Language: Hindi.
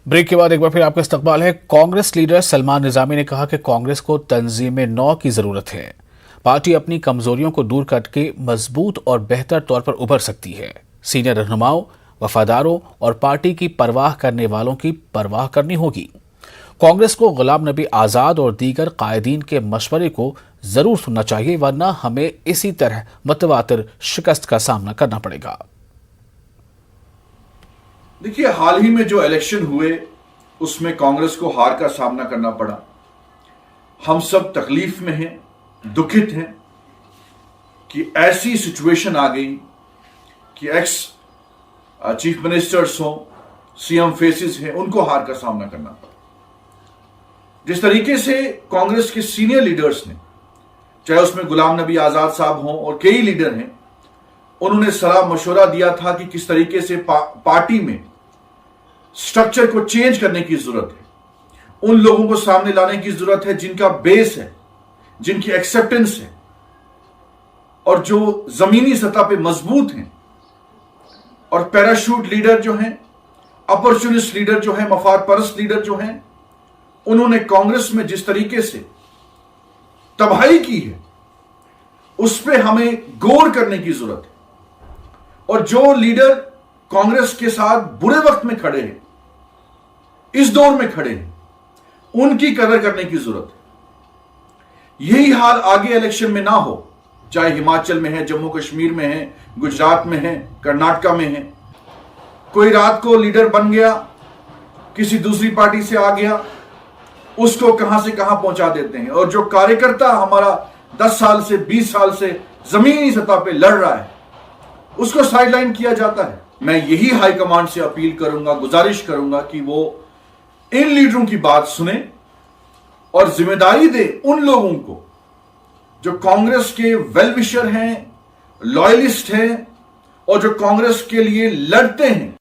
ब्रेक के बाद एक बार फिर आपका इस्तकबाल है। कांग्रेस लीडर सलमान निजामी ने कहा कि कांग्रेस को तंजीम नौ की जरूरत है। पार्टी अपनी कमजोरियों को दूर करके मजबूत और बेहतर तौर पर उभर सकती है। सीनियर रहनुमाओं, वफादारों और पार्टी की परवाह करने वालों की परवाह करनी होगी। कांग्रेस को गुलाम नबी आजाद और दीगर कायदीन के मशवरे को जरूर सुनना चाहिए, वरना हमें इसी तरह मुतवातिर शिकस्त का सामना करना पड़ेगा। देखिए, हाल ही में जो इलेक्शन हुए उसमें कांग्रेस को हार का सामना करना पड़ा। हम सब तकलीफ में हैं, दुखित हैं कि ऐसी सिचुएशन आ गई कि एक्स चीफ मिनिस्टर्स हों, सीएम फेसेस हैं, उनको हार का सामना करना पड़ा। जिस तरीके से कांग्रेस के सीनियर लीडर्स ने, चाहे उसमें गुलाम नबी आजाद साहब हों और कई लीडर हैं, उन्होंने सलाह मशवरा दिया था कि किस तरीके से पार्टी में स्ट्रक्चर को चेंज करने की जरूरत है, उन लोगों को सामने लाने की जरूरत है जिनका बेस है, जिनकी एक्सेप्टेंस है और जो जमीनी सतह पे मजबूत हैं। और पैराशूट लीडर जो हैं, अपॉर्चुनिस्ट लीडर जो हैं, मफाद परस्त लीडर जो हैं, उन्होंने कांग्रेस में जिस तरीके से तबाही की है उस पर हमें गौर करने की जरूरत है। और जो लीडर कांग्रेस के साथ बुरे वक्त में खड़े हैं, इस दौर में खड़े हैं, उनकी कदर करने की जरूरत है। यही हाल आगे इलेक्शन में ना हो, चाहे हिमाचल में है, जम्मू कश्मीर में है, गुजरात में है, कर्नाटका में है। कोई रात को लीडर बन गया, किसी दूसरी पार्टी से आ गया, उसको कहां से कहां पहुंचा देते हैं। और जो कार्यकर्ता हमारा 10 साल से 20 साल से जमीनी सतह पे लड़ रहा है, उसको साइडलाइन किया जाता है। मैं यही हाईकमांड से अपील करूंगा, गुजारिश करूंगा कि वो इन लीडरों की बात सुने और जिम्मेदारी दे उन लोगों को जो कांग्रेस के वेल विशर हैं, लॉयलिस्ट हैं और जो कांग्रेस के लिए लड़ते हैं।